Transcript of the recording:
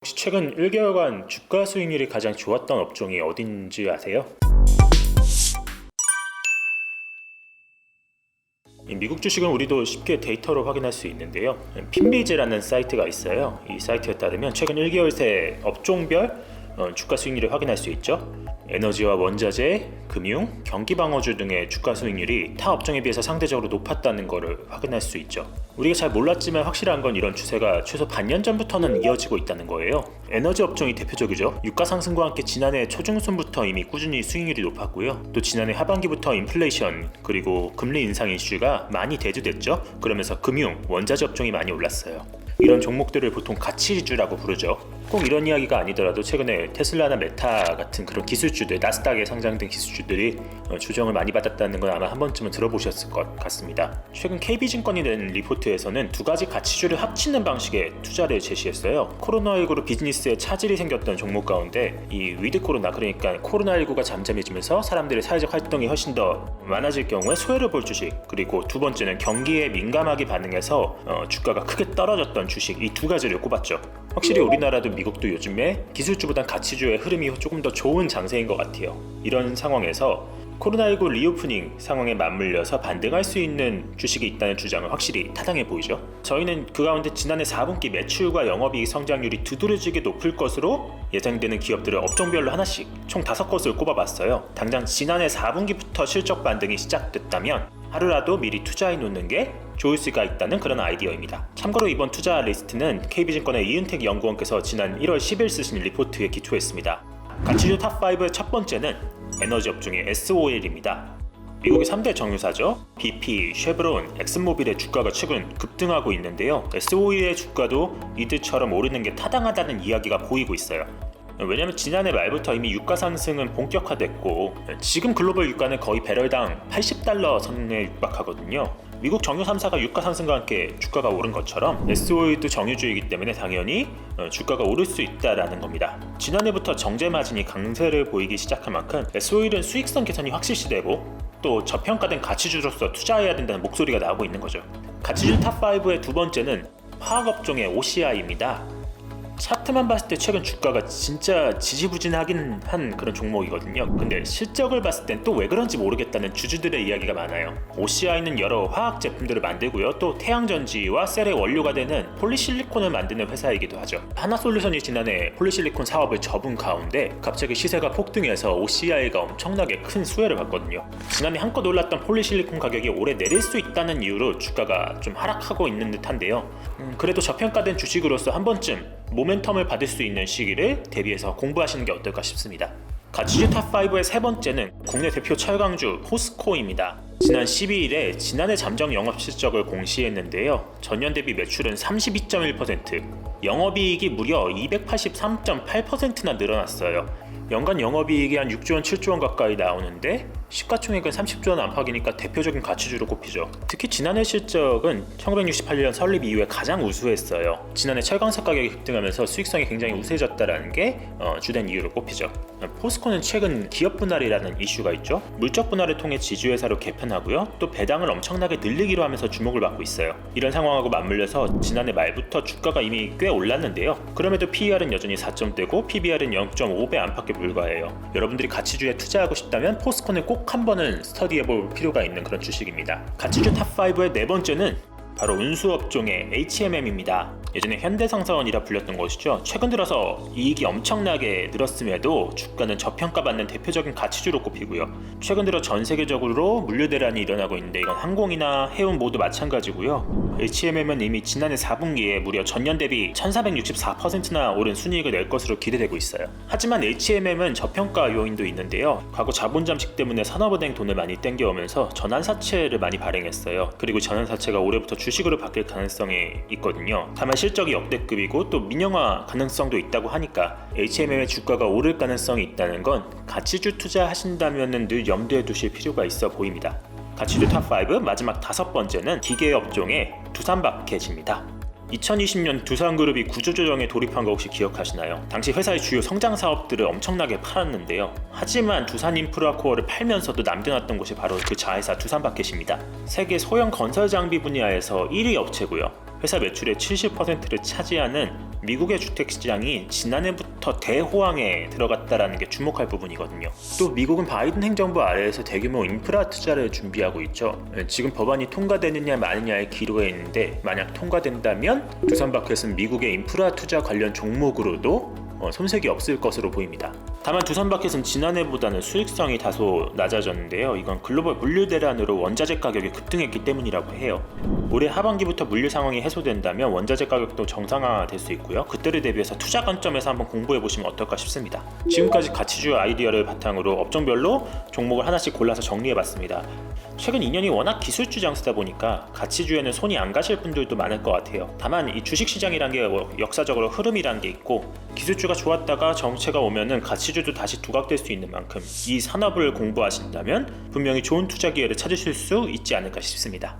혹시 최근 1개월간 주가 수익률이 가장 좋았던 업종이 어딘지 아세요? 이 미국 주식은 우리도 쉽게 데이터로 확인할 수 있는데요. 핀비즈라는 사이트가 있어요. 이 사이트에 따르면 최근 1개월 새 업종별 주가 수익률을 확인할 수 있죠. 에너지와 원자재, 금융, 경기방어주 등의 주가 수익률이 타 업종에 비해서 상대적으로 높았다는 것을 확인할 수 있죠. 우리가 잘 몰랐지만 확실한 건 이런 추세가 최소 반년 전부터는 이어지고 있다는 거예요. 에너지 업종이 대표적이죠. 유가 상승과 함께 지난해 초중순부터 이미 꾸준히 수익률이 높았고요. 또 지난해 하반기부터 인플레이션 그리고 금리 인상 이슈가 많이 대두됐죠. 그러면서 금융, 원자재 업종이 많이 올랐어요. 이런 종목들을 보통 가치주라고 부르죠. 꼭 이런 이야기가 아니더라도 최근에 테슬라나 메타 같은 그런 기술주들, 나스닥에 상장된 기술주들이 조정을 많이 받았다는 건 아마 한 번쯤은 들어보셨을 것 같습니다. 최근 KB증권이 낸 리포트에서는 두 가지 가치주를 합치는 방식의 투자를 제시했어요. 코로나19로 비즈니스에 차질이 생겼던 종목 가운데 이 위드 코로나, 그러니까 코로나19가 잠잠해지면서 사람들의 사회적 활동이 훨씬 더 많아질 경우에 수혜를 볼 주식, 그리고 두 번째는 경기에 민감하게 반응해서 주가가 크게 떨어졌던 주식, 이 두 가지를 꼽았죠. 확실히 우리나라도 미국도 요즘에 기술주보단 가치주의 흐름이 조금 더 좋은 장세인 것 같아요. 이런 상황에서 코로나19 리오프닝 상황에 맞물려서 반등할 수 있는 주식이 있다는 주장은 확실히 타당해 보이죠. 저희는 그 가운데 지난해 4분기 매출과 영업이익 성장률이 두드러지게 높을 것으로 예상되는 기업들을 업종별로 하나씩 총 5곳을 꼽아봤어요. 당장 지난해 4분기부터 실적 반등이 시작됐다면 하루라도 미리 투자해 놓는 게 좋을 수가 있다는 그런 아이디어입니다. 참고로 이번 투자 리스트는 KB증권의 이은택 연구원께서 지난 1월 10일 쓰신 리포트에 기초했습니다. 가치주 탑5의 첫 번째는 에너지 업종의 SOL입니다. 미국의 3대 정유사죠. BP, 쉐브론, 엑슨모빌의 주가가 최근 급등하고 있는데요. SOL의 주가도 이들처럼 오르는 게 타당하다는 이야기가 보이고 있어요. 왜냐하면 지난해 말부터 이미 유가 상승은 본격화됐고 지금 글로벌 유가는 거의 배럴당 80달러 선에 육박하거든요. 미국 정유 3사가 유가 상승과 함께 주가가 오른 것처럼 SOE도 정유주이기 때문에 당연히 주가가 오를 수 있다라는 겁니다. 지난해부터 정제 마진이 강세를 보이기 시작한 만큼 SOE는 수익성 개선이 확실시되고 또 저평가된 가치주로서 투자해야 된다는 목소리가 나오고 있는 거죠. 가치주 탑5의 두 번째는 화학업종의 OCI입니다. 차트만 봤을 때 최근 주가가 진짜 지지부진하긴 한 그런 종목이거든요. 근데 실적을 봤을 땐 또 왜 그런지 모르겠다는 주주들의 이야기가 많아요. OCI는 여러 화학 제품들을 만들고요. 또 태양전지와 셀의 원료가 되는 폴리실리콘을 만드는 회사이기도 하죠. 하나솔루션이 지난해 폴리실리콘 사업을 접은 가운데 갑자기 시세가 폭등해서 OCI가 엄청나게 큰 수혜를 받거든요. 지난해 한껏 올랐던 폴리실리콘 가격이 올해 내릴 수 있다는 이유로 주가가 좀 하락하고 있는 듯한데요. 그래도 저평가된 주식으로서 한 번쯤 모멘텀을 받을 수 있는 시기를 대비해서 공부하시는 게 어떨까 싶습니다. 가치주 탑5의 세 번째는 국내 대표 철강주 포스코입니다. 지난 12일에 지난해 잠정 영업실적을 공시했는데요. 전년 대비 매출은 32.1%, 영업이익이 무려 283.8%나 늘어났어요. 연간 영업이익이 한 6조 원, 7조 원 가까이 나오는데 시가총액은 30조 원 안팎이니까 대표적인 가치주로 꼽히죠. 특히 지난해 실적은 1968년 설립 이후에 가장 우수했어요. 지난해 철강석 가격이 급등하면서 수익성이 굉장히 우세해졌다는 게 주된 이유로 꼽히죠. 포스코는 최근 기업 분할이라는 이슈가 있죠. 물적 분할을 통해 지주회사로 개편하고요. 또 배당을 엄청나게 늘리기로 하면서 주목을 받고 있어요. 이런 상황하고 맞물려서 지난해 말부터 주가가 이미 꽤 올랐는데요. 그럼에도 PER은 여전히 4점대고 PBR은 0.5배 안팎에 불과해요. 여러분들이 가치주에 투자하고 싶다면 포스코는 꼭 한 번은 스터디해볼 필요가 있는 그런 주식입니다. 가치주 탑5의 네 번째는 바로 운수업종의 HMM입니다. 예전에 현대상사원이라 불렸던 것이죠. 최근 들어서 이익이 엄청나게 늘었음에도 주가는 저평가받는 대표적인 가치주로 꼽히고요. 최근 들어 전 세계적으로 물류 대란이 일어나고 있는데 이건 항공이나 해운 모두 마찬가지고요. HMM은 이미 지난해 4분기에 무려 전년 대비 1464%나 오른 순이익을 낼 것으로 기대되고 있어요. 하지만 HMM은 저평가 요인도 있는데요. 과거 자본 잠식 때문에 산업은행 돈을 많이 땡겨오면서 전환사채를 많이 발행했어요. 그리고 전환사채가 올해부터 주식으로 바뀔 가능성이 있거든요. 다만 실적이 역대급이고 또 민영화 가능성도 있다고 하니까 HMM의 주가가 오를 가능성이 있다는 건 가치주 투자하신다면 늘 염두에 두실 필요가 있어 보입니다. 가치주 탑5 마지막 다섯 번째는 기계업종의 두산바켓입니다. 2020년 두산그룹이 구조조정에 돌입한 거 혹시 기억하시나요? 당시 회사의 주요 성장 사업들을 엄청나게 팔았는데요. 하지만 두산인프라코어를 팔면서도 남겨놨던 곳이 바로 그 자회사 두산바켓입니다. 세계 소형 건설 장비 분야에서 1위 업체고요. 회사 매출의 70%를 차지하는 미국의 주택시장이 지난해부터 대호황에 들어갔다는 게 주목할 부분이거든요. 또 미국은 바이든 행정부 아래에서 대규모 인프라 투자를 준비하고 있죠. 지금 법안이 통과되느냐 마느냐의 기로에 있는데 만약 통과된다면 두산마켓은 미국의 인프라 투자 관련 종목으로도 손색이 없을 것으로 보입니다. 다만 두산마켓은 지난해보다는 수익성이 다소 낮아졌는데요. 이건 글로벌 물류 대란으로 원자재 가격이 급등했기 때문이라고 해요. 올해 하반기부터 물류 상황이 해소된다면 원자재 가격도 정상화될 수 있고요. 그때를 대비해서 투자 관점에서 한번 공부해 보시면 어떨까 싶습니다. 지금까지 가치주 아이디어를 바탕으로 업종별로 종목을 하나씩 골라서 정리해 봤습니다. 최근 2년이 워낙 기술주 장세다 보니까 가치주에는 손이 안 가실 분들도 많을 것 같아요. 다만 이 주식시장이란 게 역사적으로 흐름이란 게 있고 기술주가 좋았다가 정체가 오면은 가치주도 다시 두각될 수 있는 만큼 이 산업을 공부하신다면 분명히 좋은 투자 기회를 찾으실 수 있지 않을까 싶습니다.